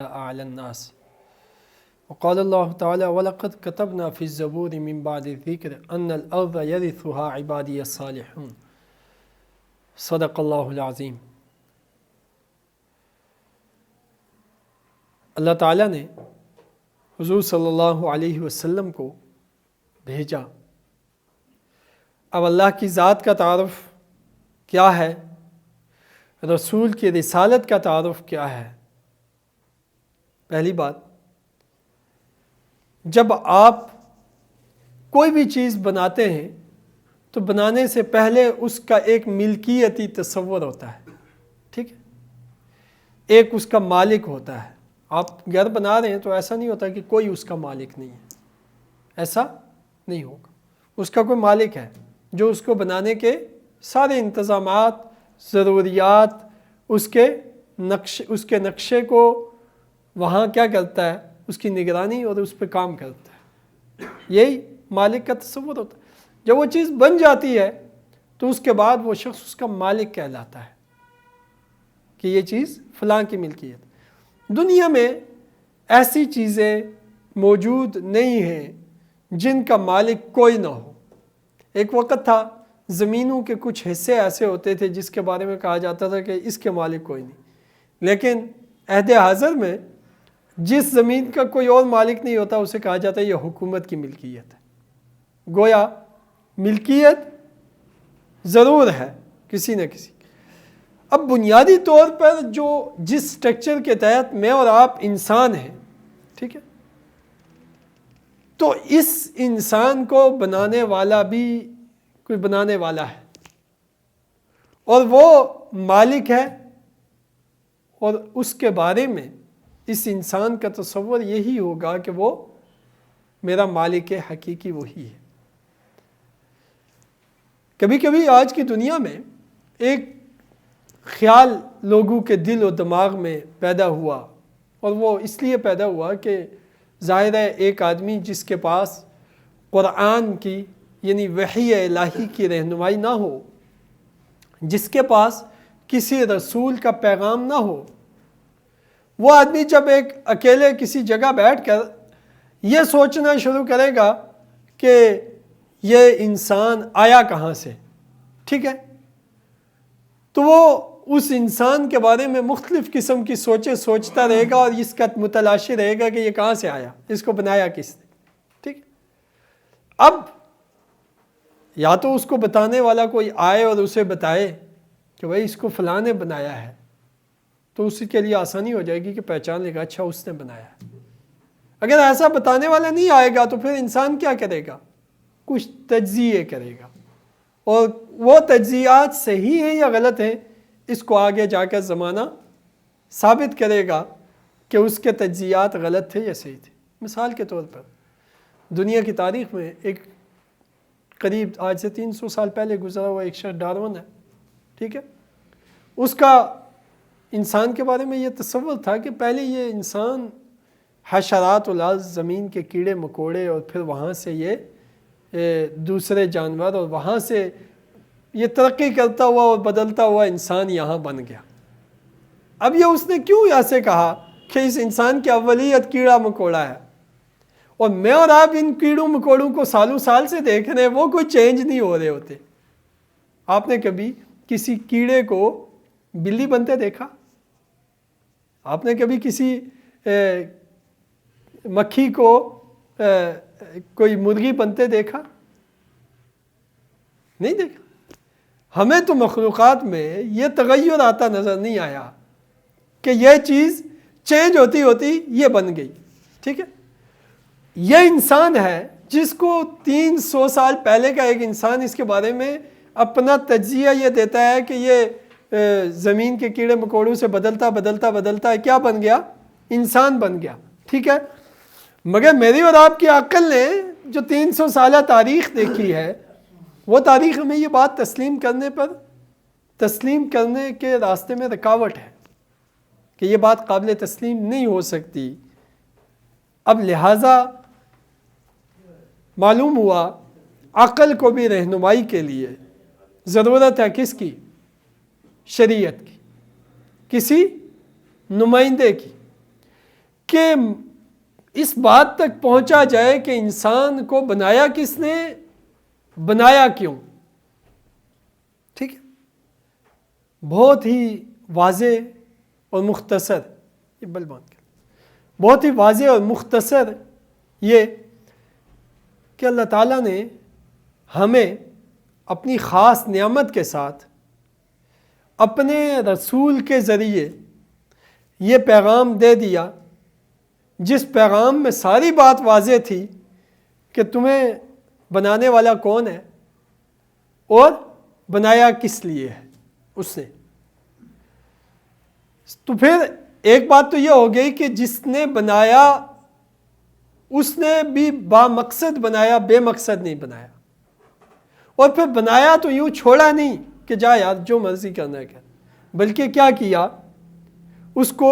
أعلى الناس وقال الله تعالى ولقد كتبنا في الزبور من بعد الذكر أن الأرض يرثها عبادي الصالحون صدق اللہ العظیم۔ اللہ تعالیٰ نے حضور صلی اللہ علیہ وسلم کو بھیجا۔ اب اللہ کی ذات کا تعارف کیا ہے، رسول کی رسالت کا تعارف کیا ہے؟ پہلی بات، جب آپ کوئی بھی چیز بناتے ہیں تو بنانے سے پہلے اس کا ایک ملکیتی تصور ہوتا ہے، ٹھیک ہے، ایک اس کا مالک ہوتا ہے۔ آپ گھر بنا رہے ہیں تو ایسا نہیں ہوتا کہ کوئی اس کا مالک نہیں ہے، ایسا نہیں ہوگا۔ اس کا کوئی مالک ہے جو اس کو بنانے کے سارے انتظامات، ضروریات، اس کے نقشے کو وہاں کیا کرتا ہے، اس کی نگرانی اور اس پہ کام کرتا ہے۔ یہی مالک کا تصور ہوتا ہے۔ جب وہ چیز بن جاتی ہے تو اس کے بعد وہ شخص اس کا مالک کہلاتا ہے کہ یہ چیز فلاں کی ملکیت۔ دنیا میں ایسی چیزیں موجود نہیں ہیں جن کا مالک کوئی نہ ہو۔ ایک وقت تھا زمینوں کے کچھ حصے ایسے ہوتے تھے جس کے بارے میں کہا جاتا تھا کہ اس کے مالک کوئی نہیں، لیکن عہد حاضر میں جس زمین کا کوئی اور مالک نہیں ہوتا اسے کہا جاتا ہے یہ حکومت کی ملکیت ہے۔ گویا ملکیت ضرور ہے کسی نہ کسی۔ اب بنیادی طور پر جس سٹرکچر کے تحت میں اور آپ انسان ہیں، ٹھیک ہے، تو اس انسان کو بنانے والا بھی کوئی بنانے والا ہے اور وہ مالک ہے، اور اس کے بارے میں اس انسان کا تصور یہی ہوگا کہ وہ میرا مالک حقیقی وہی ہے۔ کبھی کبھی آج کی دنیا میں ایک خیال لوگوں کے دل و دماغ میں پیدا ہوا، اور وہ اس لیے پیدا ہوا کہ ظاہر ہے ایک آدمی جس کے پاس قرآن کی یعنی وحی الہی کی رہنمائی نہ ہو، جس کے پاس کسی رسول کا پیغام نہ ہو، وہ آدمی جب ایک اکیلے کسی جگہ بیٹھ کر یہ سوچنا شروع کرے گا کہ یہ انسان آیا کہاں سے، ٹھیک ہے، تو وہ اس انسان کے بارے میں مختلف قسم کی سوچیں سوچتا رہے گا اور اس کا متلاشی رہے گا کہ یہ کہاں سے آیا، اس کو بنایا کس نے، ٹھیک۔ اب یا تو اس کو بتانے والا کوئی آئے اور اسے بتائے کہ بھائی اس کو فلاں نے بنایا ہے، تو اس کے لیے آسانی ہو جائے گی کہ پہچان لے گا اچھا اس نے بنایا ہے۔ اگر ایسا بتانے والا نہیں آئے گا تو پھر انسان کیا کرے گا، کچھ تجزیے کرے گا، اور وہ تجزیات صحیح ہیں یا غلط ہیں اس کو آگے جا کر زمانہ ثابت کرے گا کہ اس کے تجزیات غلط تھے یا صحیح تھے۔ مثال کے طور پر دنیا کی تاریخ میں ایک قریب آج سے 300 سال پہلے گزرا ہوا ایک شخص ڈارون ہے، ٹھیک ہے، اس کا انسان کے بارے میں یہ تصور تھا کہ پہلے یہ انسان حشرات الارض، زمین کے کیڑے مکوڑے، اور پھر وہاں سے یہ دوسرے جانور، اور وہاں سے یہ ترقی کرتا ہوا اور بدلتا ہوا انسان یہاں بن گیا۔ اب یہ اس نے کیوں ایسے کہا کہ اس انسان کی اولیت کیڑا مکوڑا ہے، اور میں اور آپ ان کیڑوں مکوڑوں کو سالوں سال سے دیکھ رہے ہیں، وہ کوئی چینج نہیں ہو رہے ہوتے۔ آپ نے کبھی کسی کیڑے کو بلی بنتے دیکھا؟ آپ نے کبھی کسی مکھی کو کوئی مرغی بنتے دیکھا؟ نہیں دیکھا۔ ہمیں تو مخلوقات میں یہ تغیر آتا نظر نہیں آیا کہ یہ چیز چینج ہوتی ہوتی یہ بن گئی، ٹھیک ہے۔ یہ انسان ہے جس کو 300 سال پہلے کا ایک انسان اس کے بارے میں اپنا تجزیہ یہ دیتا ہے کہ یہ زمین کے کیڑے مکوڑوں سے بدلتا بدلتا بدلتا ہے کیا بن گیا، انسان بن گیا، ٹھیک ہے۔ مگر میری اور آپ کی عقل نے جو 300 سالہ تاریخ دیکھی ہے، وہ تاریخ میں یہ بات تسلیم کرنے کے راستے میں رکاوٹ ہے کہ یہ بات قابل تسلیم نہیں ہو سکتی۔ اب لہٰذا معلوم ہوا عقل کو بھی رہنمائی کے لیے ضرورت ہے کس کی، شریعت کی، کسی نمائندے کی۔ کہ اس بات تک پہنچا جائے کہ انسان کو بنایا کس نے، بنایا کیوں. ٹھیک ہے، بہت ہی واضح اور مختصر، یہ بل بند کر، بہت ہی واضح اور مختصر یہ کہ اللہ تعالیٰ نے ہمیں اپنی خاص نعمت کے ساتھ اپنے رسول کے ذریعے یہ پیغام دے دیا، جس پیغام میں ساری بات واضح تھی کہ تمہیں بنانے والا کون ہے اور بنایا کس لیے ہے اس نے. تو پھر ایک بات تو یہ ہو گئی کہ جس نے بنایا اس نے بھی با مقصد بنایا، بے مقصد نہیں بنایا. اور پھر بنایا تو یوں چھوڑا نہیں کہ جا یار جو مرضی کرنا ہے کر، بلکہ کیا کیا، اس کو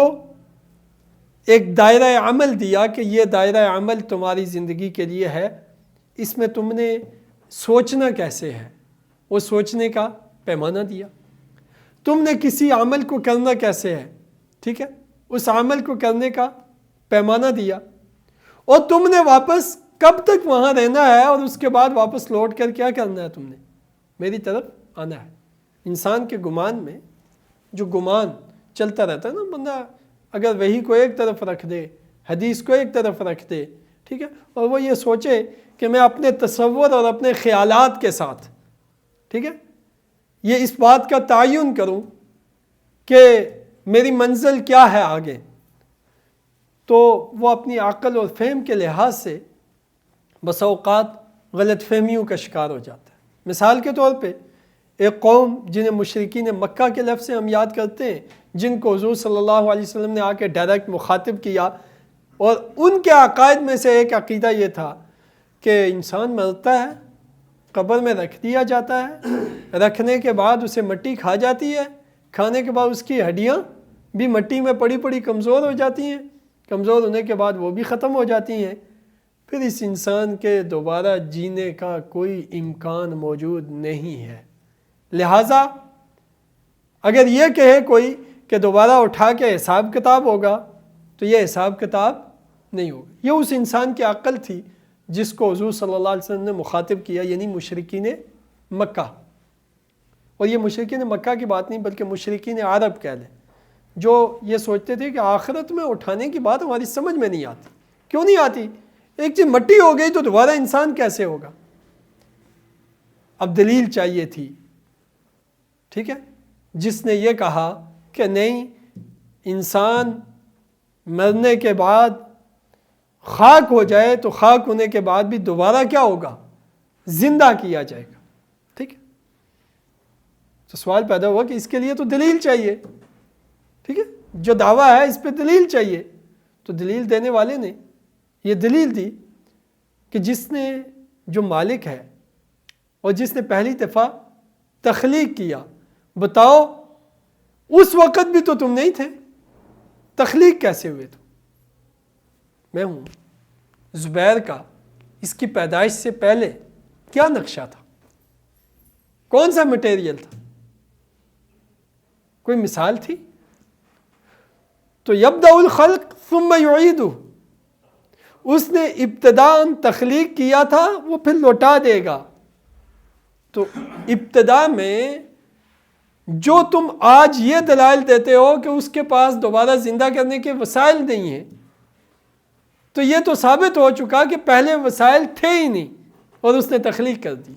ایک دائرہ عمل دیا کہ یہ دائرہ عمل تمہاری زندگی کے لیے ہے، اس میں تم نے سوچنا کیسے ہے وہ سوچنے کا پیمانہ دیا، تم نے کسی عمل کو کرنا کیسے ہے، ٹھیک ہے، اس عمل کو کرنے کا پیمانہ دیا، اور تم نے واپس کب تک وہاں رہنا ہے اور اس کے بعد واپس لوٹ کر کیا کرنا ہے، تم نے میری طرف آنا ہے. انسان کے گمان میں جو گمان چلتا رہتا ہے نا، بندہ اگر وحی کو ایک طرف رکھ دے، حدیث کو ایک طرف رکھ دے، ٹھیک ہے، اور وہ یہ سوچے کہ میں اپنے تصور اور اپنے خیالات کے ساتھ، ٹھیک ہے، یہ اس بات کا تعین کروں کہ میری منزل کیا ہے آگے، تو وہ اپنی عقل اور فہم کے لحاظ سے بسا اوقات غلط فہمیوں کا شکار ہو جاتا ہے. مثال کے طور پہ ایک قوم جنہیں مشرکین مکہ کے لفظ سے ہم یاد کرتے ہیں، جن کو حضور صلی اللہ علیہ وسلم نے آ کے ڈائریکٹ مخاطب کیا، اور ان کے عقائد میں سے ایک عقیدہ یہ تھا کہ انسان مرتا ہے، قبر میں رکھ دیا جاتا ہے، رکھنے کے بعد اسے مٹی کھا جاتی ہے، کھانے کے بعد اس کی ہڈیاں بھی مٹی میں پڑی پڑی کمزور ہو جاتی ہیں، کمزور ہونے کے بعد وہ بھی ختم ہو جاتی ہیں، پھر اس انسان کے دوبارہ جینے کا کوئی امکان موجود نہیں ہے. لہٰذا اگر یہ کہے کوئی کہ دوبارہ اٹھا کے حساب کتاب ہوگا، تو یہ حساب کتاب نہیں ہوگا. یہ اس انسان کی عقل تھی جس کو حضور صلی اللہ علیہ وسلم نے مخاطب کیا، یعنی مشرکین مکہ. اور یہ مشرکین مکہ کی بات نہیں بلکہ مشرکین عرب کہہ لیں، جو یہ سوچتے تھے کہ آخرت میں اٹھانے کی بات ہماری سمجھ میں نہیں آتی. کیوں نہیں آتی؟ ایک چیز مٹی ہو گئی تو دوبارہ انسان کیسے ہوگا؟ اب دلیل چاہیے تھی، ٹھیک ہے، جس نے یہ کہا کہ نہیں، انسان مرنے کے بعد خاک ہو جائے تو خاک ہونے کے بعد بھی دوبارہ کیا ہوگا؟ زندہ کیا جائے گا. ٹھیک ہے، تو سوال پیدا ہوا کہ اس کے لیے تو دلیل چاہیے. ٹھیک ہے، جو دعویٰ ہے اس پہ دلیل چاہیے. تو دلیل دینے والے نے یہ دلیل دی کہ جس نے، جو مالک ہے اور جس نے پہلی دفعہ تخلیق کیا، بتاؤ اس وقت بھی تو تم نہیں تھے، تخلیق کیسے ہوئے؟ تو میں ہوں. زبیر کا اس کی پیدائش سے پہلے کیا نقشہ تھا؟ کون سا مٹیریل تھا؟ کوئی مثال تھی؟ تو یبدأ الخلق ثم یعیدہ، اس نے ابتداءً تخلیق کیا تھا، وہ پھر لوٹا دے گا. تو ابتدا میں جو تم آج یہ دلائل دیتے ہو کہ اس کے پاس دوبارہ زندہ کرنے کے وسائل نہیں ہیں، تو یہ تو ثابت ہو چکا کہ پہلے وسائل تھے ہی نہیں اور اس نے تخلیق کر دی.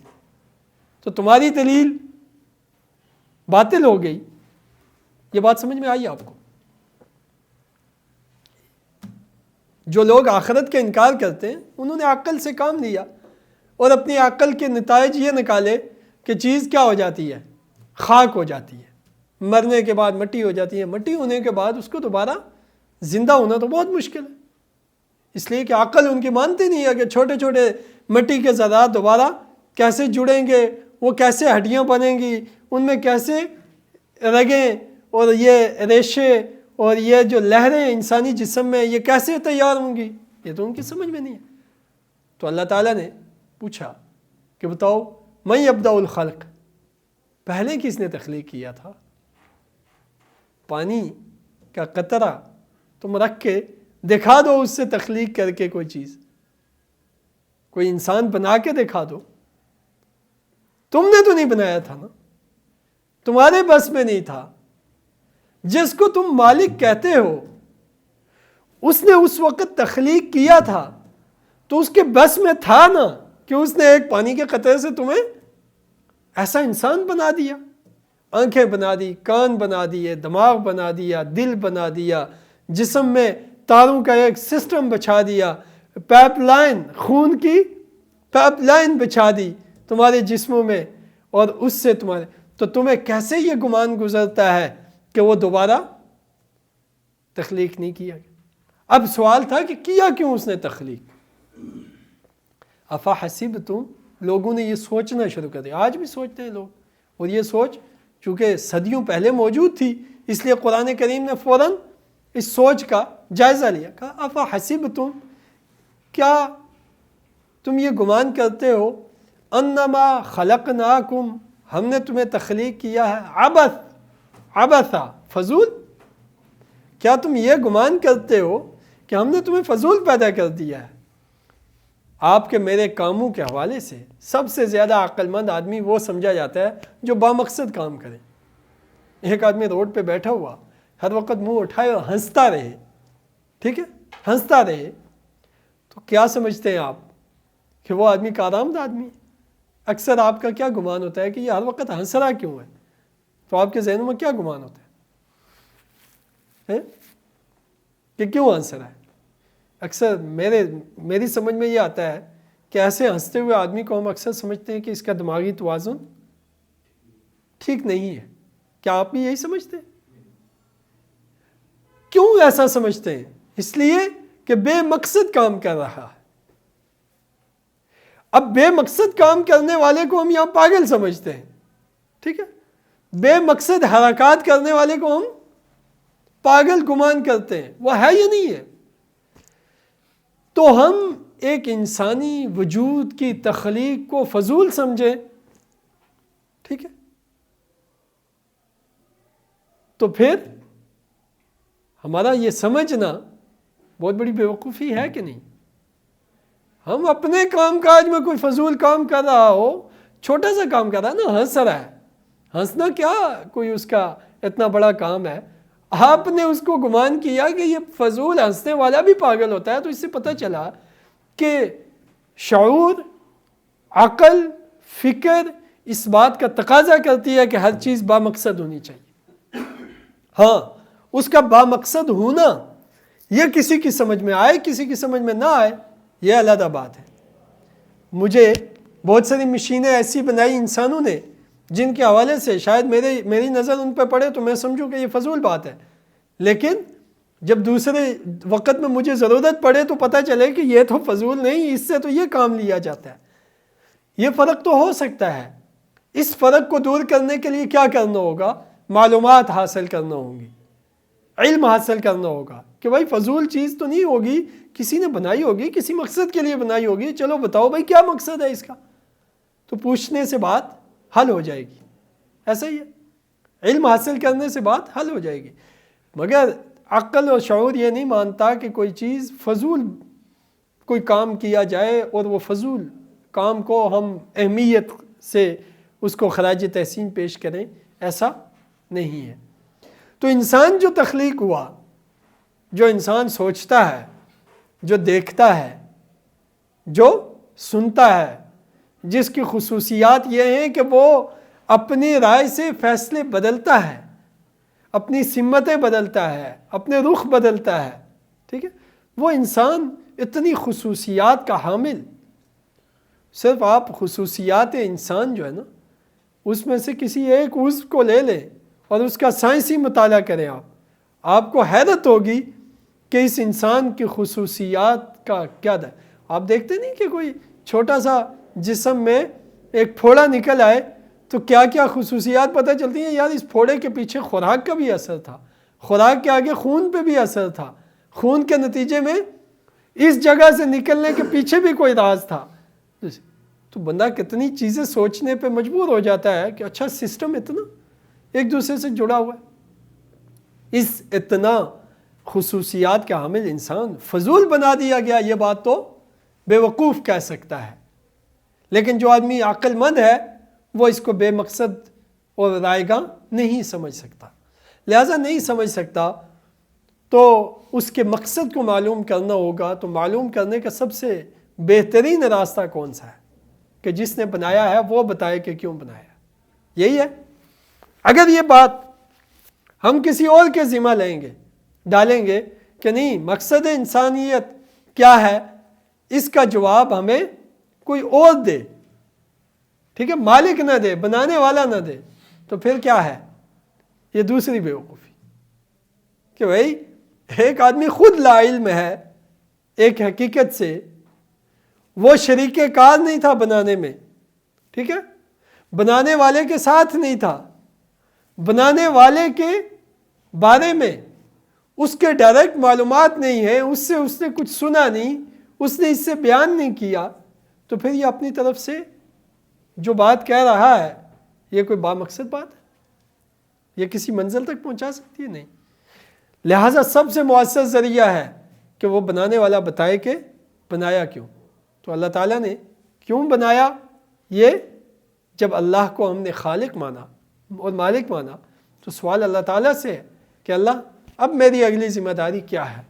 تو تمہاری دلیل باطل ہو گئی. یہ بات سمجھ میں آئی آپ کو؟ جو لوگ آخرت کا انکار کرتے ہیں انہوں نے عقل سے کام لیا اور اپنی عقل کے نتائج یہ نکالے کہ چیز کیا ہو جاتی ہے؟ خاک ہو جاتی ہے، مرنے کے بعد مٹی ہو جاتی ہے، مٹی ہونے کے بعد اس کو دوبارہ زندہ ہونا تو بہت مشکل ہے. اس لیے کہ عقل ان کی مانتی نہیں ہے کہ چھوٹے چھوٹے مٹی کے ذرات دوبارہ کیسے جڑیں گے، وہ کیسے ہڈیاں بنیں گی، ان میں کیسے رگیں اور یہ ریشے اور یہ جو لہریں انسانی جسم میں یہ کیسے تیار ہوں گی، یہ تو ان کی سمجھ میں نہیں ہے. تو اللہ تعالیٰ نے پوچھا کہ بتاؤ من یبدأ الخلق، پہلے کس نے تخلیق کیا تھا؟ پانی کا قطرہ تم رکھ کے دکھا دو اس سے تخلیق کر کے کوئی چیز، کوئی انسان بنا کے دکھا دو. تم نے تو نہیں بنایا تھا نا، تمہارے بس میں نہیں تھا. جس کو تم مالک کہتے ہو اس نے اس وقت تخلیق کیا تھا تو اس کے بس میں تھا نا کہ اس نے ایک پانی کے قطرے سے تمہیں ایسا انسان بنا دیا. آنکھیں بنا دی، کان بنا دیے، دماغ بنا دیا، دل بنا دیا، جسم میں تاروں کا ایک سسٹم بچھا دیا، پائپ لائن، خون کی پائپ لائن بچھا دی تمہارے جسموں میں، اور اس سے تمہارے، تو تمہیں کیسے یہ گمان گزرتا ہے کہ وہ دوبارہ تخلیق نہیں کیا گیا؟ اب سوال تھا کہ کیا کیوں اس نے تخلیق؟ افا حسبتم، لوگوں نے یہ سوچنا شروع کر دیا. آج بھی سوچتے ہیں لوگ، اور یہ سوچ چونکہ صدیوں پہلے موجود تھی اس لیے قرآن کریم نے فوراً اس سوچ کا جائزہ لیا. کہا افا حسبتم، کیا تم یہ گمان کرتے ہو، انما خلقناکم، ہم نے تمہیں تخلیق کیا ہے، عبثا، فضول؟ کیا تم یہ گمان کرتے ہو کہ ہم نے تمہیں فضول پیدا کر دیا ہے؟ آپ کے میرے کاموں کے حوالے سے سب سے زیادہ عقل مند آدمی وہ سمجھا جاتا ہے جو بامقصد کام کرے. ایک آدمی روڈ پہ بیٹھا ہوا ہر وقت منہ اٹھائے اور ہنستا رہے، ٹھیک ہے، ہنستا رہے، تو کیا سمجھتے ہیں آپ کہ وہ آدمی کارآمد آدمی ہے؟ اکثر آپ کا کیا گمان ہوتا ہے کہ یہ ہر وقت ہنس رہا کیوں ہے؟ تو آپ کے ذہنوں میں کیا گمان ہوتا ہے کہ کیوں ہنس رہا ہے؟ اکثر میری سمجھ میں یہ آتا ہے کہ ایسے ہنستے ہوئے آدمی کو ہم اکثر سمجھتے ہیں کہ اس کا دماغی توازن ٹھیک نہیں ہے. کیا آپ بھی یہی سمجھتے ہیں؟ کیوں ایسا سمجھتے ہیں؟ اس لیے کہ بے مقصد کام کر رہا ہے. اب بے مقصد کام کرنے والے کو ہم یہاں پاگل سمجھتے ہیں، ٹھیک ہے، بے مقصد حرکات کرنے والے کو ہم پاگل گمان کرتے ہیں. وہ ہے یا نہیں ہے؟ تو ہم ایک انسانی وجود کی تخلیق کو فضول سمجھیں، ٹھیک ہے، تو پھر ہمارا یہ سمجھنا بہت بڑی بیوقوفی ہے کہ نہیں؟ ہم اپنے کام کاج میں کوئی فضول کام کر رہا ہو، چھوٹا سا کام کر رہا ہے نا، ہنس رہا ہے، ہنسنا کیا کوئی اس کا اتنا بڑا کام ہے؟ آپ نے اس کو گمان کیا کہ یہ فضول ہنسنے والا بھی پاگل ہوتا ہے، تو اس سے پتہ چلا کہ شعور، عقل، فکر اس بات کا تقاضا کرتی ہے کہ ہر چیز بامقصد ہونی چاہیے. ہاں، اس کا بامقصد ہونا یہ کسی کی سمجھ میں آئے کسی کی سمجھ میں نہ آئے یہ علیحدہ بات ہے. مجھے بہت ساری مشینیں ایسی بنائی انسانوں نے جن کے حوالے سے شاید میری نظر ان پہ پڑے تو میں سمجھوں کہ یہ فضول بات ہے، لیکن جب دوسرے وقت میں مجھے ضرورت پڑے تو پتہ چلے کہ یہ تو فضول نہیں، اس سے تو یہ کام لیا جاتا ہے. یہ فرق تو ہو سکتا ہے. اس فرق کو دور کرنے کے لیے کیا کرنا ہوگا؟ معلومات حاصل کرنا ہوں گی، علم حاصل کرنا ہوگا کہ بھائی فضول چیز تو نہیں ہوگی، کسی نے بنائی ہوگی، کسی مقصد کے لیے بنائی ہوگی، چلو بتاؤ بھائی کیا مقصد ہے اس کا، تو پوچھنے سے بات حل ہو جائے گی. ایسا ہی ہے، علم حاصل کرنے سے بات حل ہو جائے گی. مگر عقل اور شعور یہ نہیں مانتا کہ کوئی چیز فضول کوئی کام کیا جائے اور وہ فضول کام کو ہم اہمیت سے اس کو خراج تحسین پیش کریں، ایسا نہیں ہے. تو انسان جو تخلیق ہوا، جو انسان سوچتا ہے، جو دیکھتا ہے، جو سنتا ہے، جس کی خصوصیات یہ ہیں کہ وہ اپنی رائے سے فیصلے بدلتا ہے، اپنی سمتیں بدلتا ہے، اپنے رخ بدلتا ہے، ٹھیک ہے، وہ انسان اتنی خصوصیات کا حامل. صرف آپ خصوصیات انسان جو ہے نا اس میں سے کسی ایک عضو کو لے لیں اور اس کا سائنسی مطالعہ کریں، آپ کو حیرت ہوگی کہ اس انسان کی خصوصیات کا کیا ہے. آپ دیکھتے نہیں کہ کوئی چھوٹا سا جسم میں ایک پھوڑا نکل آئے تو کیا کیا خصوصیات پتہ چلتی ہیں؟ یار اس پھوڑے کے پیچھے خوراک کا بھی اثر تھا، خوراک کے آگے خون پہ بھی اثر تھا، خون کے نتیجے میں اس جگہ سے نکلنے کے پیچھے بھی کوئی راز تھا. تو بندہ کتنی چیزیں سوچنے پہ مجبور ہو جاتا ہے کہ اچھا سسٹم اتنا ایک دوسرے سے جڑا ہوا ہے. اس اتنا خصوصیات کا حامل انسان فضول بنا دیا گیا، یہ بات تو بے وقوف کہہ سکتا ہے، لیکن جو آدمی عقل مند ہے وہ اس کو بے مقصد اور رائے گاں نہیں سمجھ سکتا، لہٰذا نہیں سمجھ سکتا تو اس کے مقصد کو معلوم کرنا ہوگا۔ تو معلوم کرنے کا سب سے بہترین راستہ کون سا ہے کہ جس نے بنایا ہے وہ بتائے کہ کیوں بنایا، یہی ہے۔ اگر یہ بات ہم کسی اور کے ذمہ لیں گے، ڈالیں گے کہ نہیں مقصد انسانیت کیا ہے، اس کا جواب ہمیں کوئی اور دے، ٹھیک ہے، مالک نہ دے، بنانے والا نہ دے، تو پھر کیا ہے؟ یہ دوسری بیوقوفی کہ بھائی ایک آدمی خود لا علم ہے ایک حقیقت سے، وہ شریک کار نہیں تھا بنانے میں، ٹھیک ہے، بنانے والے کے ساتھ نہیں تھا، بنانے والے کے بارے میں اس کے ڈائریکٹ معلومات نہیں ہے، اس نے کچھ سنا نہیں، اس نے اس سے بیان نہیں کیا، تو پھر یہ اپنی طرف سے جو بات کہہ رہا ہے یہ کوئی بامقصد بات ہے؟ یہ کسی منزل تک پہنچا سکتی ہے؟ نہیں۔ لہٰذا سب سے مؤثر ذریعہ ہے کہ وہ بنانے والا بتائے کہ بنایا کیوں۔ تو اللہ تعالیٰ نے کیوں بنایا، یہ جب اللہ کو ہم نے خالق مانا اور مالک مانا تو سوال اللہ تعالیٰ سے ہے کہ اللہ اب میری اگلی ذمہ داری کیا ہے،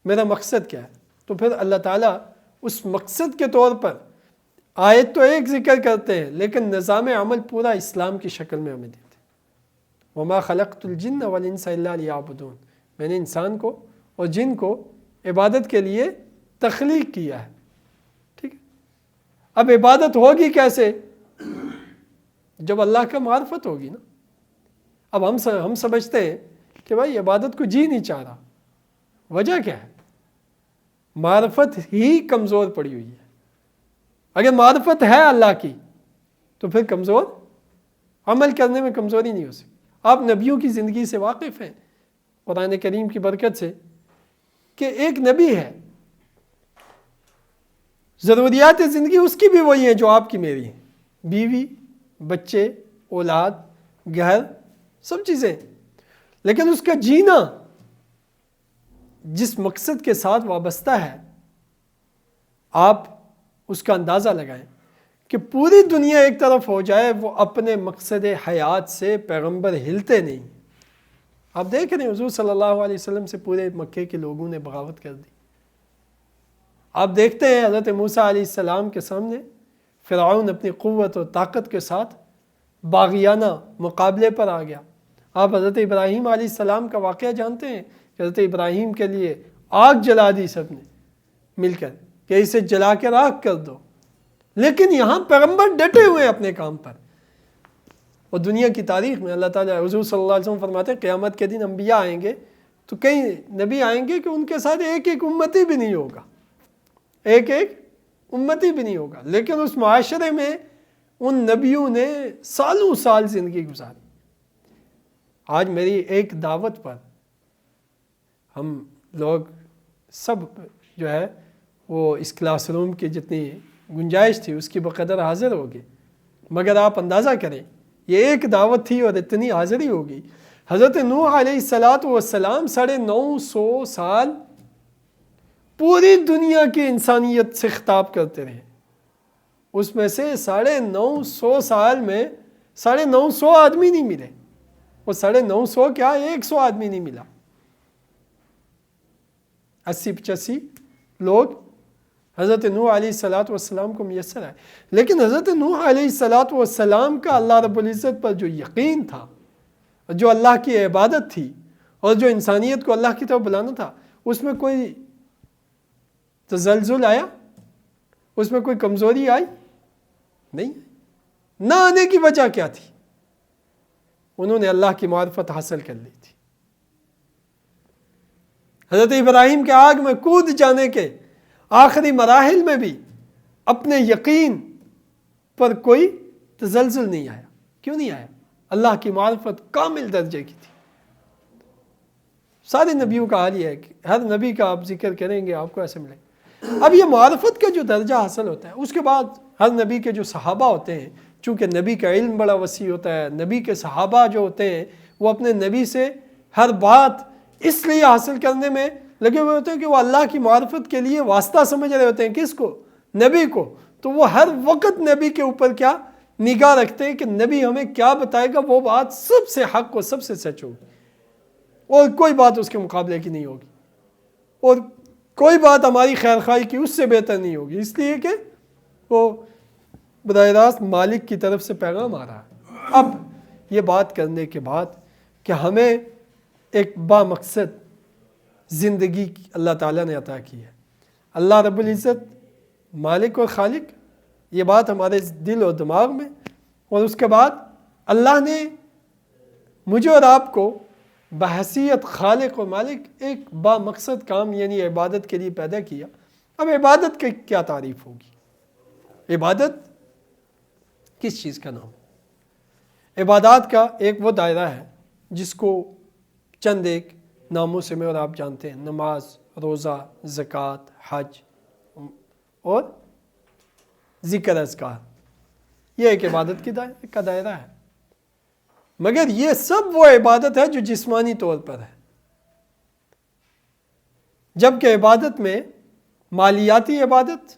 میرا مقصد کیا ہے؟ تو پھر اللہ تعالیٰ اس مقصد کے طور پر آیت تو ایک ذکر کرتے ہیں لیکن نظام عمل پورا اسلام کی شکل میں ہمیں دیتے ہیں۔ وَمَا خَلَقْتُ الْجِنَّ وَالْإِنسَ إِلَّا لِيَعْبُدُونَ، میں نے انسان کو اور جن کو عبادت کے لیے تخلیق کیا ہے، ٹھیک ہے۔ اب عبادت ہوگی کیسے؟ جب اللہ کا معرفت ہوگی نا۔ اب ہم سمجھتے ہیں کہ بھائی عبادت کو جی نہیں چاہ رہا، وجہ کیا ہے؟ معرفت ہی کمزور پڑی ہوئی ہے۔ اگر معرفت ہے اللہ کی تو پھر کمزور عمل کرنے میں کمزوری نہیں ہو سکتی۔ آپ نبیوں کی زندگی سے واقف ہیں قرآن کریم کی برکت سے کہ ایک نبی ہے، ضروریات زندگی اس کی بھی وہی ہیں جو آپ کی میری ہیں، بیوی، بچے، اولاد، گھر، سب چیزیں، لیکن اس کا جینا جس مقصد کے ساتھ وابستہ ہے، آپ اس کا اندازہ لگائیں کہ پوری دنیا ایک طرف ہو جائے، وہ اپنے مقصد حیات سے پیغمبر ہلتے نہیں۔ آپ دیکھ رہے ہیں حضور صلی اللہ علیہ وسلم سے پورے مکے کے لوگوں نے بغاوت کر دی۔ آپ دیکھتے ہیں حضرت موسیٰ علیہ السلام کے سامنے فرعون اپنی قوت اور طاقت کے ساتھ باغیانہ مقابلے پر آ گیا۔ آپ حضرت ابراہیم علیہ السلام کا واقعہ جانتے ہیں کہ حضرت ابراہیم کے لیے آگ جلا دی سب نے مل کر کہ اسے جلا کے راکھ کر دو، لیکن یہاں پیغمبر ڈٹے ہوئے اپنے کام پر۔ اور دنیا کی تاریخ میں اللہ تعالیٰ حضور صلی اللہ علیہ وسلم فرماتے ہیں قیامت کے دن انبیاء آئیں گے تو کئی نبی آئیں گے کہ ان کے ساتھ ایک ایک امتی بھی نہیں ہوگا، ایک ایک امتی بھی نہیں ہوگا، لیکن اس معاشرے میں ان نبیوں نے سالوں سال زندگی گزاری۔ آج میری ایک دعوت پر ہم لوگ سب جو ہے وہ اس کلاس روم کی جتنی گنجائش تھی اس کی بقدر حاضر ہوگی، مگر آپ اندازہ کریں یہ ایک دعوت تھی اور اتنی حاضری ہوگی۔ حضرت نوح علیہ السلام 950 سال پوری دنیا کی انسانیت سے خطاب کرتے رہے، اس میں سے 950 سال میں 950 آدمی نہیں ملے، وہ 950 کیا 100 آدمی نہیں ملا، 80-85 لوگ حضرت نوح علیہ السلام کو میسر آئے۔ لیکن حضرت نوح علیہ السلام کا اللہ رب العزت پر جو یقین تھا، جو اللہ کی عبادت تھی اور جو انسانیت کو اللہ کی طرف بلانا تھا، اس میں کوئی تزلزل آیا؟ اس میں کوئی کمزوری آئی؟ نہیں۔ نہ آنے کی وجہ کیا تھی؟ انہوں نے اللہ کی معرفت حاصل کر لی تھی۔ حضرت ابراہیم کے آگ میں کود جانے کے آخری مراحل میں بھی اپنے یقین پر کوئی تزلزل نہیں آیا۔ کیوں نہیں آیا؟ اللہ کی معرفت کامل درجے کی تھی۔ سارے نبیوں کا حال یہ ہے کہ ہر نبی کا آپ ذکر کریں گے آپ کو ایسے ملے گا۔ اب یہ معرفت کا جو درجہ حاصل ہوتا ہے، اس کے بعد ہر نبی کے جو صحابہ ہوتے ہیں، چونکہ نبی کا علم بڑا وسیع ہوتا ہے، نبی کے صحابہ جو ہوتے ہیں وہ اپنے نبی سے ہر بات اس لیے حاصل کرنے میں لگے ہوئے ہوتے ہیں کہ وہ اللہ کی معرفت کے لیے واسطہ سمجھ رہے ہوتے ہیں. کس کو؟ نبی کو. تو وہ ہر وقت نبی کے اوپر کیا نگاہ رکھتے ہیں کہ نبی ہمیں کیا بتائے گا، وہ بات سب سے حق اور سب سے سچ ہوگی، اور کوئی بات اس کے مقابلے کی نہیں ہوگی، اور کوئی بات ہماری خیر خواہی کی اس سے بہتر نہیں ہوگی، اس لیے کہ وہ براہ راست مالک کی طرف سے پیغام آ رہا ہے. اب یہ بات کرنے کے بعد کہ ہمیں ایک با مقصد زندگی اللہ تعالیٰ نے عطا کی ہے، اللہ رب العزت مالک اور خالق، یہ بات ہمارے دل اور دماغ میں، اور اس کے بعد اللہ نے مجھے اور آپ کو بحیثیت خالق و مالک ایک با مقصد کام یعنی عبادت کے لیے پیدا کیا. اب عبادت کی کیا تعریف ہوگی؟ عبادت کس چیز کا نام؟ عبادات کا ایک وہ دائرہ ہے جس کو چند ایک ناموں سے میں اور آپ جانتے ہیں: نماز، روزہ، زکوٰۃ، حج اور ذکر اذکار. یہ ایک عبادت کا دائرہ ہے. مگر یہ سب وہ عبادت ہے جو جسمانی طور پر ہے، جبکہ عبادت میں مالیاتی عبادت،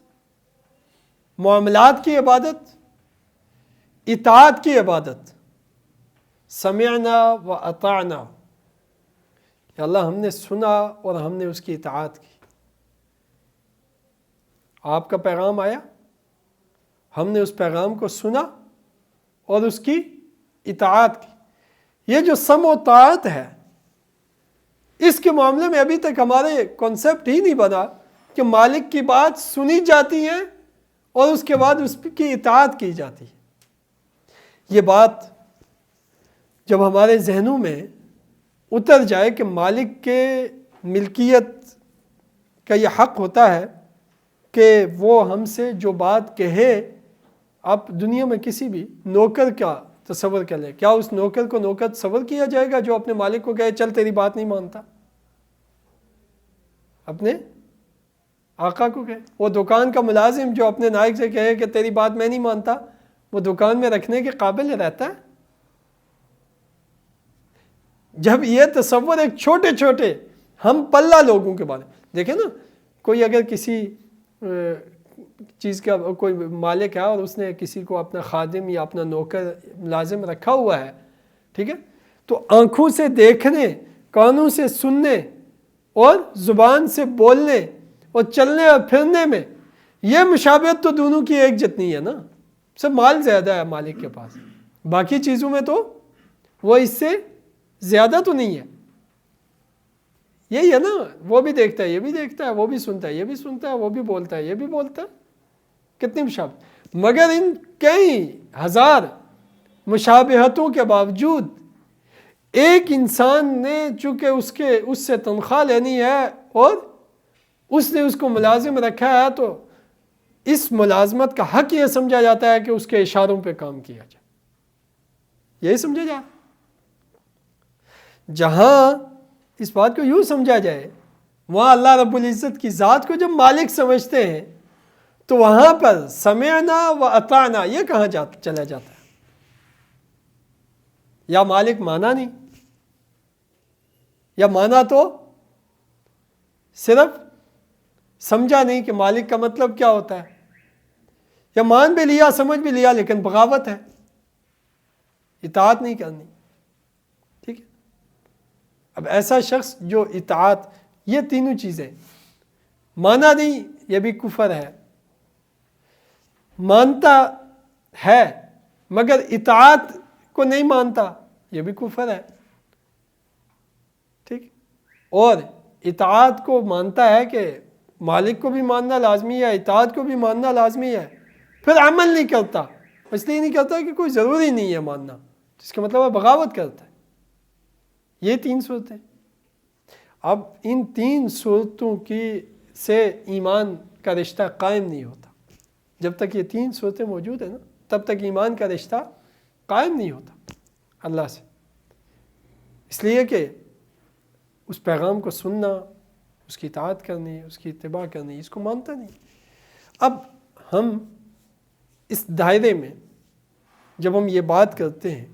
معاملات کی عبادت، اطاعت کی عبادت، سمعنا و اطعنا، کہ اللہ ہم نے سنا اور ہم نے اس کی اطاعت کی. آپ کا پیغام آیا، ہم نے اس پیغام کو سنا اور اس کی اطاعت کی. یہ جو سمع و طاعت ہے، اس کے معاملے میں ابھی تک ہمارے کنسپٹ ہی نہیں بنا کہ مالک کی بات سنی جاتی ہے اور اس کے بعد اس کی اطاعت کی جاتی ہے. یہ بات جب ہمارے ذہنوں میں اتر جائے کہ مالک کے ملکیت کا یہ حق ہوتا ہے کہ وہ ہم سے جو بات کہے، آپ دنیا میں کسی بھی نوکر کا تصور کر لیں، کیا اس نوکر کو نوکر تصور کیا جائے گا جو اپنے مالک کو کہے چل تیری بات نہیں مانتا؟ اپنے آقا کو کہے. وہ دکان کا ملازم جو اپنے نائک سے کہے کہ تیری بات میں نہیں مانتا، وہ دکان میں رکھنے کے قابل رہتا ہے؟ جب یہ تصور ایک چھوٹے چھوٹے ہم پلہ لوگوں کے بارے میں دیکھیں نا، کوئی اگر کسی چیز کا کوئی مالک ہے اور اس نے کسی کو اپنا خادم یا اپنا نوکر ملازم رکھا ہوا ہے، ٹھیک ہے، تو آنکھوں سے دیکھنے، کانوں سے سننے اور زبان سے بولنے اور چلنے اور پھرنے میں یہ مشابہت تو دونوں کی ایک جتنی ہے نا. سب مال زیادہ ہے مالک کے پاس، باقی چیزوں میں تو وہ اس سے زیادہ تو نہیں ہے. یہی ہے نا، وہ بھی دیکھتا ہے، یہ بھی دیکھتا ہے، وہ بھی سنتا ہے، یہ بھی سنتا ہے، وہ بھی بولتا ہے، یہ بھی بولتا ہے. کتنی مشابہت! مگر ان کئی ہزار مشابہتوں کے باوجود ایک انسان نے چونکہ اس سے تنخواہ لینی ہے اور اس نے اس کو ملازم رکھا ہے، تو اس ملازمت کا حق یہ سمجھا جاتا ہے کہ اس کے اشاروں پہ کام کیا جائے. یہی سمجھا جائے. جہاں اس بات کو یوں سمجھا جائے، وہاں اللہ رب العزت کی ذات کو جب مالک سمجھتے ہیں تو وہاں پر سمعنا و اطعنا یہ کہاں چلا جاتا ہے؟ یا مالک مانا نہیں، یا مانا تو صرف سمجھا نہیں کہ مالک کا مطلب کیا ہوتا ہے، یا مان بھی لیا، سمجھ بھی لیا، لیکن بغاوت ہے، اطاعت نہیں کرنی. ٹھیک ہے. اب ایسا شخص جو اطاعت، یہ تینوں چیزیں مانا نہیں، یہ بھی کفر ہے. مانتا ہے مگر اطاعت کو نہیں مانتا، یہ بھی کفر ہے. ٹھیک. اور اطاعت کو مانتا ہے کہ مالک کو بھی ماننا لازمی ہے، اطاعت کو بھی ماننا لازمی ہے، پھر عمل نہیں کرتا، اس لیے نہیں کرتا کہ کوئی ضروری نہیں ہے ماننا، جس کا مطلب ہے بغاوت کرتا ہے. یہ تین صورتیں. اب ان تین صورتوں سے ایمان کا رشتہ قائم نہیں ہوتا. جب تک یہ تین صورتیں موجود ہیں نا، تب تک ایمان کا رشتہ قائم نہیں ہوتا اللہ سے. اس لیے کہ اس پیغام کو سننا، اس کی اطاعت کرنی، اس کی اتباع کرنی، اس کو مانتا نہیں. اب ہم اس دائرے میں جب ہم یہ بات کرتے ہیں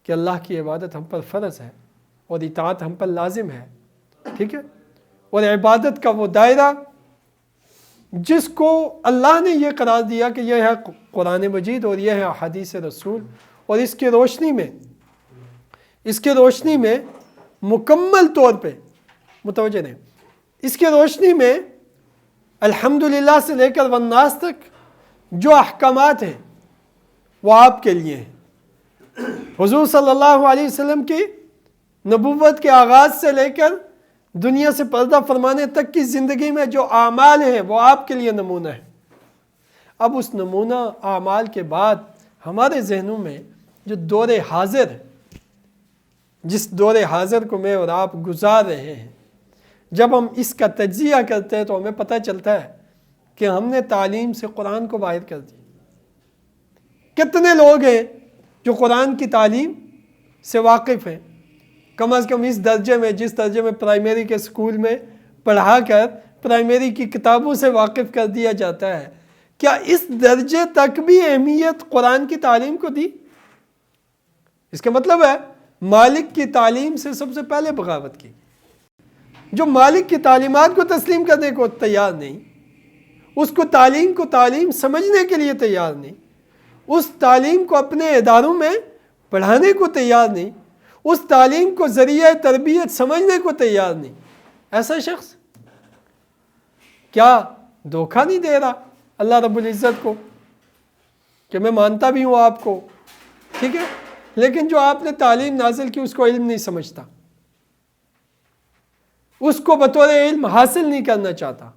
کہ اللہ کی عبادت ہم پر فرض ہے اور اطاعت ہم پر لازم ہے، ٹھیک ہے. اور عبادت کا وہ دائرہ جس کو اللہ نے یہ قرار دیا کہ یہ ہے قرآن مجید اور یہ ہے احادیث رسول، اور اس کی روشنی میں مکمل طور پہ متوجہ رہیں، اس کی روشنی میں الحمدللہ سے لے کر والناس تک جو احکامات ہیں وہ آپ کے لیے ہیں. حضور صلی اللہ علیہ وسلم کی نبوت کے آغاز سے لے کر دنیا سے پردہ فرمانے تک کی زندگی میں جو اعمال ہیں وہ آپ کے لیے نمونہ ہے. اب اس نمونہ اعمال کے بعد ہمارے ذہنوں میں جو دور حاضر ہے، جس دور حاضر کو میں اور آپ گزار رہے ہیں، جب ہم اس کا تجزیہ کرتے ہیں تو ہمیں پتہ چلتا ہے کہ ہم نے تعلیم سے قرآن کو باہر کر دیا. کتنے لوگ ہیں جو قرآن کی تعلیم سے واقف ہیں؟ کم از کم اس درجے میں، جس درجے میں پرائمری کے سکول میں پڑھا کر پرائمری کی کتابوں سے واقف کر دیا جاتا ہے، کیا اس درجے تک بھی اہمیت قرآن کی تعلیم کو دی؟ اس کا مطلب ہے مالک کی تعلیم سے سب سے پہلے بغاوت کی. جو مالک کی تعلیمات کو تسلیم کرنے کو تیار نہیں، اس کو تعلیم سمجھنے کے لیے تیار نہیں، اس تعلیم کو اپنے اداروں میں پڑھانے کو تیار نہیں، اس تعلیم کو ذریعہ تربیت سمجھنے کو تیار نہیں، ایسا شخص کیا دھوکہ نہیں دے رہا اللہ رب العزت کو کہ میں مانتا بھی ہوں آپ کو، ٹھیک ہے، لیکن جو آپ نے تعلیم نازل کی اس کو علم نہیں سمجھتا، اس کو بطور علم حاصل نہیں کرنا چاہتا،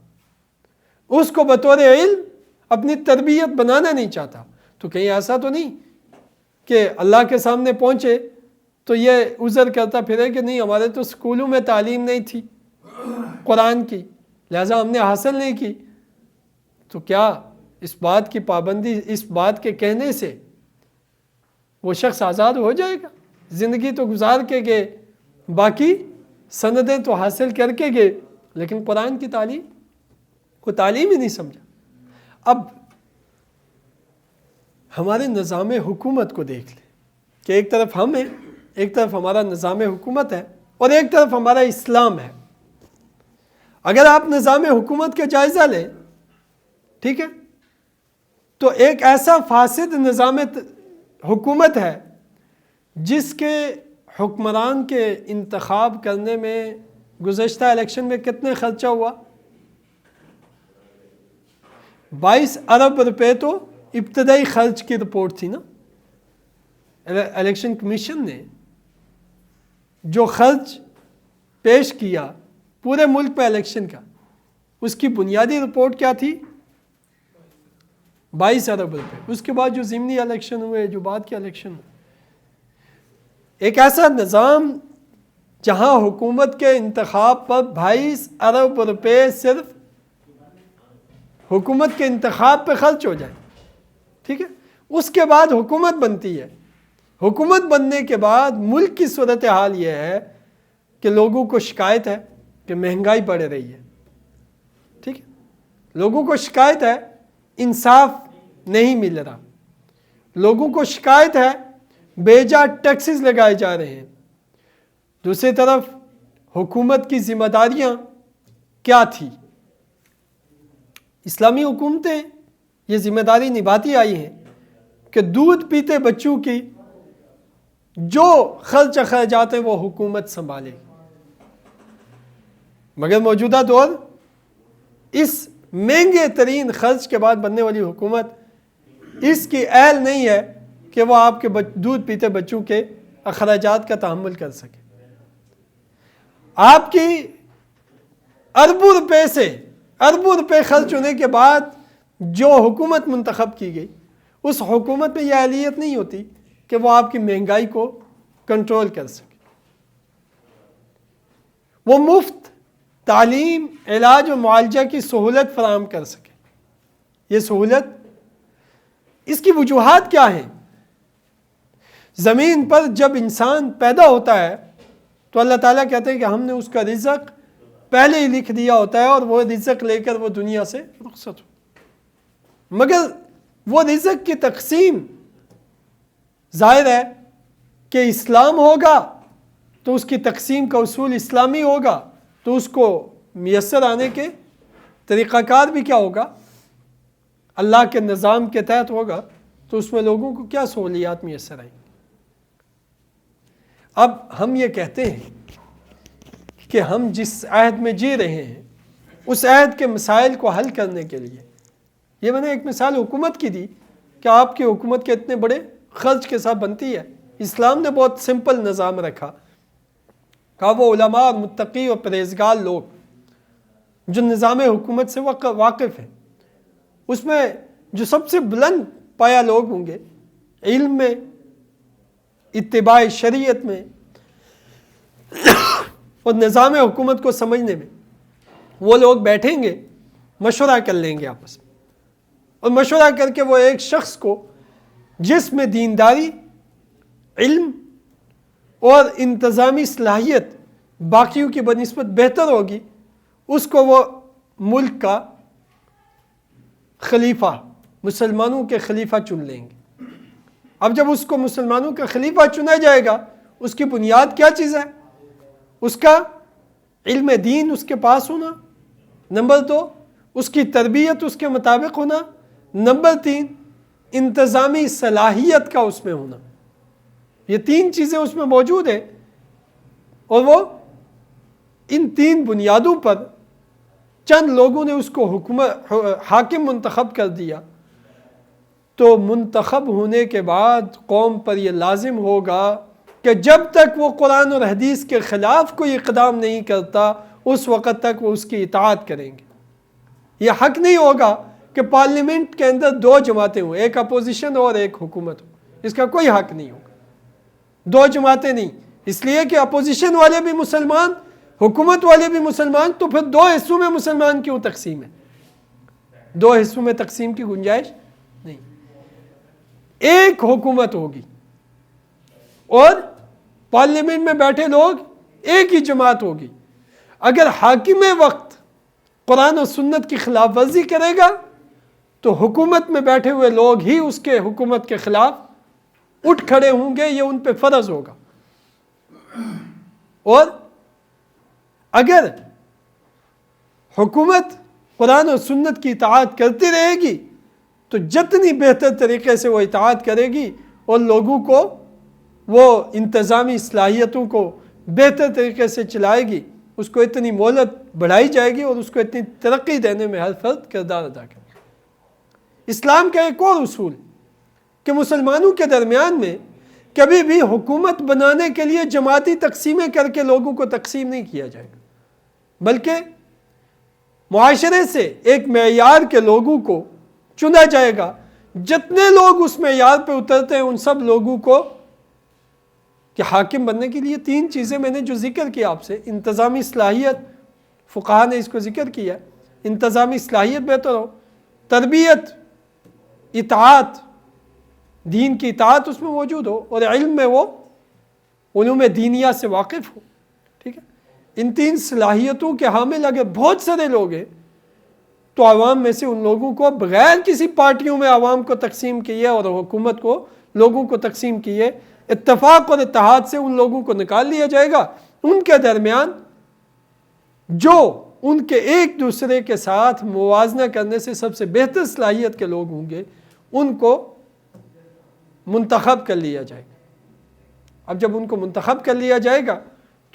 اس کو بطور علم اپنی تربیت بنانا نہیں چاہتا، تو کہیں ایسا تو نہیں کہ اللہ کے سامنے پہنچے تو یہ عذر کرتا پھرے کہ نہیں ہمارے تو سکولوں میں تعلیم نہیں تھی قرآن کی، لہذا ہم نے حاصل نہیں کی. تو کیا اس بات کی پابندی، اس بات کے کہنے سے وہ شخص آزاد ہو جائے گا؟ زندگی تو گزار کے گئے، باقی سندیں تو حاصل کر کے گئے، لیکن قرآن کی تعلیم کو تعلیم ہی نہیں سمجھا. اب ہمارے نظام حکومت کو دیکھ لیں کہ ایک طرف ہم ہیں، ایک طرف ہمارا نظام حکومت ہے، اور ایک طرف ہمارا اسلام ہے. اگر آپ نظام حکومت کا جائزہ لیں، ٹھیک ہے، تو ایک ایسا فاسد نظام حکومت ہے جس کے حکمران کے انتخاب کرنے میں گزشتہ الیکشن میں کتنے خرچہ ہوا؟ 22 ارب روپے تو ابتدائی خرچ کی رپورٹ تھی نا. الیکشن کمیشن نے جو خرچ پیش کیا پورے ملک پہ الیکشن کا، اس کی بنیادی رپورٹ کیا تھی؟ 22 ارب روپے. اس کے بعد جو ضمنی الیکشن ہوئے، جو بعد کے الیکشن ہوئے، ایک ایسا نظام جہاں حکومت کے انتخاب پر 22 ارب روپے صرف حکومت کے انتخاب پہ خرچ ہو جائے، ٹھیک ہے، اس کے بعد حکومت بنتی ہے. حکومت بننے کے بعد ملک کی صورتحال یہ ہے کہ لوگوں کو شکایت ہے کہ مہنگائی بڑھ رہی ہے، ٹھیک ہے، لوگوں کو شکایت ہے انصاف نہیں مل رہا، لوگوں کو شکایت ہے بے جا ٹیکسز لگائے جا رہے ہیں. دوسری طرف حکومت کی ذمہ داریاں کیا تھی؟ اسلامی حکومتیں یہ ذمہ داری نبھاتی آئی ہیں کہ دودھ پیتے بچوں کی جو خرچ اخراجات ہیں وہ حکومت سنبھالے. مگر موجودہ دور اس مہنگے ترین خرچ کے بعد بننے والی حکومت اس کی اہل نہیں ہے کہ وہ آپ کے دودھ پیتے بچوں کے اخراجات کا تحمل کر سکے. آپ کی اربوں روپے خرچ ہونے کے بعد جو حکومت منتخب کی گئی، اس حکومت میں یہ اہلیت نہیں ہوتی کہ وہ آپ کی مہنگائی کو کنٹرول کر سکے، وہ مفت تعلیم، علاج و معالجہ کی سہولت فراہم کر سکے. یہ سہولت، اس کی وجوہات کیا ہیں؟ زمین پر جب انسان پیدا ہوتا ہے تو اللہ تعالیٰ کہتے ہیں کہ ہم نے اس کا رزق پہلے ہی لکھ دیا ہوتا ہے اور وہ رزق لے کر وہ دنیا سے رخصت ہو. مگر وہ رزق کی تقسیم ظاہر ہے کہ اسلام ہوگا تو اس کی تقسیم کا اصول اسلامی ہوگا، تو اس کو میسر آنے کے طریقہ کار بھی کیا ہوگا؟ اللہ کے نظام کے تحت ہوگا، تو اس میں لوگوں کو کیا سہولیات میسر آئیں گی؟ اب ہم یہ کہتے ہیں کہ ہم جس عہد میں جی رہے ہیں اس عہد کے مسائل کو حل کرنے کے لیے، یہ میں نے ایک مثال حکومت کی دی کہ آپ کی حکومت کے اتنے بڑے خرچ کے ساتھ بنتی ہے، اسلام نے بہت سمپل نظام رکھا، کہا وہ علماء اور متقی اور پرہیزگار لوگ جو نظام حکومت سے واقف ہیں، اس میں جو سب سے بلند پایا لوگ ہوں گے علم میں، اتباع شریعت میں اور نظام حکومت کو سمجھنے میں، وہ لوگ بیٹھیں گے، مشورہ کر لیں گے آپس میں، اور مشورہ کر کے وہ ایک شخص کو جس میں دینداری، علم اور انتظامی صلاحیت باقیوں کی بنسبت بہتر ہوگی، اس کو وہ ملک کا خلیفہ، مسلمانوں کے خلیفہ چن لیں گے۔ اب جب اس کو مسلمانوں کا خلیفہ چنا جائے گا، اس کی بنیاد کیا چیز ہے؟ اس کا علم دین اس کے پاس ہونا، نمبر 2 اس کی تربیت اس کے مطابق ہونا، نمبر 3 انتظامی صلاحیت کا اس میں ہونا۔ یہ 3 چیزیں اس میں موجود ہیں، اور وہ ان 3 بنیادوں پر چند لوگوں نے اس کو حاکم منتخب کر دیا، تو منتخب ہونے کے بعد قوم پر یہ لازم ہوگا کہ جب تک وہ قرآن اور حدیث کے خلاف کوئی اقدام نہیں کرتا اس وقت تک وہ اس کی اطاعت کریں گے۔ یہ حق نہیں ہوگا کہ پارلیمنٹ کے اندر 2 جماعتیں ہوں، ایک اپوزیشن اور ایک حکومت ہو، اس کا کوئی حق نہیں ہوگا۔ 2 جماعتیں نہیں، اس لیے کہ اپوزیشن والے بھی مسلمان، حکومت والے بھی مسلمان، تو پھر 2 حصوں میں مسلمان کیوں تقسیم ہے؟ 2 حصوں میں تقسیم کی گنجائش نہیں۔ ایک حکومت ہوگی اور پارلیمنٹ میں بیٹھے لوگ ایک ہی جماعت ہوگی۔ اگر حاکم وقت قرآن و سنت کی خلاف ورزی کرے گا تو حکومت میں بیٹھے ہوئے لوگ ہی اس کے حکومت کے خلاف اٹھ کھڑے ہوں گے، یہ ان پہ فرض ہوگا۔ اور اگر حکومت قرآن و سنت کی اطاعت کرتی رہے گی تو جتنی بہتر طریقے سے وہ اطاعت کرے گی اور لوگوں کو وہ انتظامی صلاحیتوں کو بہتر طریقے سے چلائے گی، اس کو اتنی مہلت بڑھائی جائے گی اور اس کو اتنی ترقی دینے میں ہر فرد کردار ادا کرے گا۔ اسلام کا ایک اور اصول کہ مسلمانوں کے درمیان میں کبھی بھی حکومت بنانے کے لیے جماعتی تقسیمیں کر کے لوگوں کو تقسیم نہیں کیا جائے گا، بلکہ معاشرے سے ایک معیار کے لوگوں کو چنا جائے گا، جتنے لوگ اس معیار پہ اترتے ہیں ان سب لوگوں کو کہ حاکم بننے کے لیے 3 چیزیں میں نے جو ذکر کیا آپ سے، انتظامی صلاحیت، فقہا نے اس کو ذکر کیا، انتظامی صلاحیت بہتر ہو، تربیت، اطاعت، دین کی اطاعت اس میں موجود ہو، اور علم میں وہ علوم دینیہ سے واقف ہو، ٹھیک ہے۔ ان 3 صلاحیتوں کے حامل اگر بہت سارے لوگ ہیں تو عوام میں سے ان لوگوں کو بغیر کسی پارٹیوں میں عوام کو تقسیم کیے اور حکومت کو لوگوں کو تقسیم کیے، اتفاق اور اتحاد سے ان لوگوں کو نکال لیا جائے گا۔ ان کے درمیان جو ان کے ایک دوسرے کے ساتھ موازنہ کرنے سے سب سے بہتر صلاحیت کے لوگ ہوں گے ان کو منتخب کر لیا جائے گا۔ اب جب ان کو منتخب کر لیا جائے گا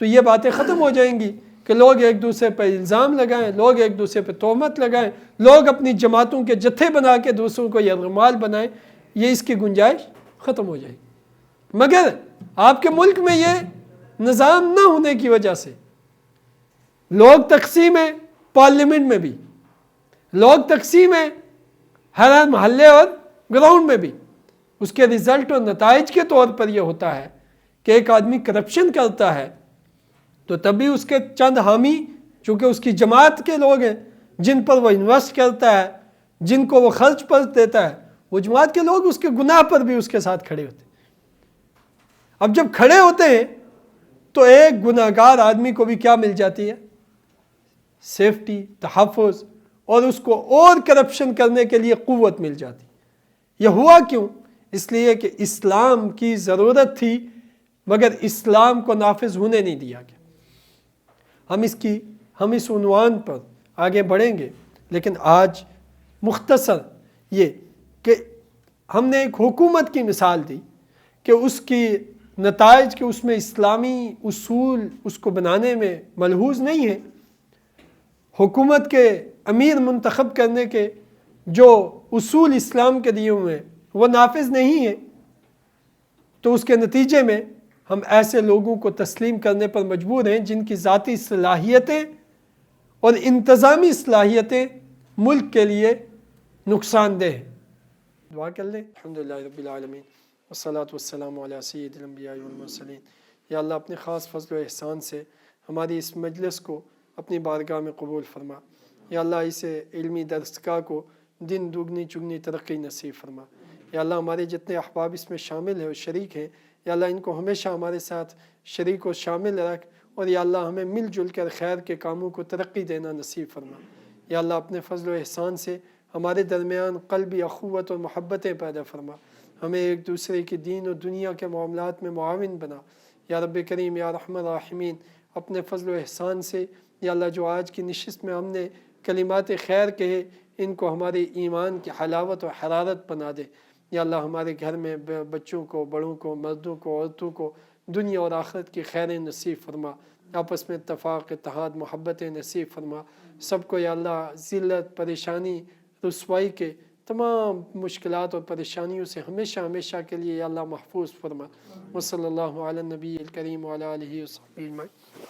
تو یہ باتیں ختم ہو جائیں گی کہ لوگ ایک دوسرے پہ الزام لگائیں، لوگ ایک دوسرے پہ تہمت لگائیں، لوگ اپنی جماعتوں کے جتھے بنا کے دوسروں کو یرغمال بنائیں، یہ اس کی گنجائش ختم ہو جائے گی۔ مگر آپ کے ملک میں یہ نظام نہ ہونے کی وجہ سے لوگ تقسیم ہیں، پارلیمنٹ میں بھی لوگ تقسیم ہیں، ہر محلے اور گراؤنڈ میں بھی۔ اس کے رزلٹ اور نتائج کے طور پر یہ ہوتا ہے کہ ایک آدمی کرپشن کرتا ہے تو تب بھی اس کے چند حامی، چونکہ اس کی جماعت کے لوگ ہیں جن پر وہ انویسٹ کرتا ہے، جن کو وہ خرچ پر دیتا ہے، وہ جماعت کے لوگ اس کے گناہ پر بھی اس کے ساتھ کھڑے ہوتے ہیں۔ اب جب کھڑے ہوتے ہیں تو ایک گناہگار آدمی کو بھی کیا مل جاتی ہے؟ سیفٹی، تحفظ، اور اس کو اور کرپشن کرنے کے لیے قوت مل جاتی۔ یہ ہوا کیوں؟ اس لیے کہ اسلام کی ضرورت تھی مگر اسلام کو نافذ ہونے نہیں دیا گیا۔ ہم اس کی ہم اس عنوان پر آگے بڑھیں گے، لیکن آج مختصر یہ کہ ہم نے ایک حکومت کی مثال دی کہ اس کی نتائج کہ اس میں اسلامی اصول اس کو بنانے میں ملحوظ نہیں ہے، حکومت کے امیر منتخب کرنے کے جو اصول اسلام کے دیے ہوئے ہیں وہ نافذ نہیں ہے، تو اس کے نتیجے میں ہم ایسے لوگوں کو تسلیم کرنے پر مجبور ہیں جن کی ذاتی صلاحیتیں اور انتظامی صلاحیتیں ملک کے لیے نقصان دہ ہیں۔ دعا کر لیں۔ الحمدللہ رب العالمین والصلاة والسلام علی سید الانبیاء والمرسلین۔ یا اللہ اپنے خاص فضل و احسان سے ہماری اس مجلس کو اپنی بارگاہ میں قبول فرما۔ یا اللہ اسے علمی درسگاہ کو دن دگنی چگنی ترقی نصیب فرما۔ یا اللہ ہمارے جتنے احباب اس میں شامل ہیں اور شریک ہیں، یا اللہ ان کو ہمیشہ ہمارے ساتھ شریک و شامل رکھ، اور یا اللہ ہمیں مل جل کر خیر کے کاموں کو ترقی دینا نصیب فرما۔ یا اللہ اپنے فضل و احسان سے ہمارے درمیان قلبی اخوت اور محبتیں پیدا فرما، ہمیں ایک دوسرے کی دین اور دنیا کے معاملات میں معاون بنا۔ یا رب کریم یا رحم الراحمین اپنے فضل و احسان سے یا اللہ جو آج کی نشست میں ہم نے کلمات خیر کہے، ان کو ہمارے ایمان کی حلاوت و حرارت بنا دے۔ یا اللہ ہمارے گھر میں بچوں کو، بڑوں کو، مردوں کو، عورتوں کو دنیا اور آخرت کی خیریں نصیب فرما، آپس میں اتفاق، اتحاد، محبتیں نصیب فرما۔ سب کو یا اللہ ذلت، پریشانی، رسوائی کے تمام مشکلات اور پریشانیوں سے ہمیشہ ہمیشہ کے لیے یا اللہ محفوظ فرما۔ وصلی اللہ علی النبی الکریم وعلی آلہ وصحبہ اجمعین۔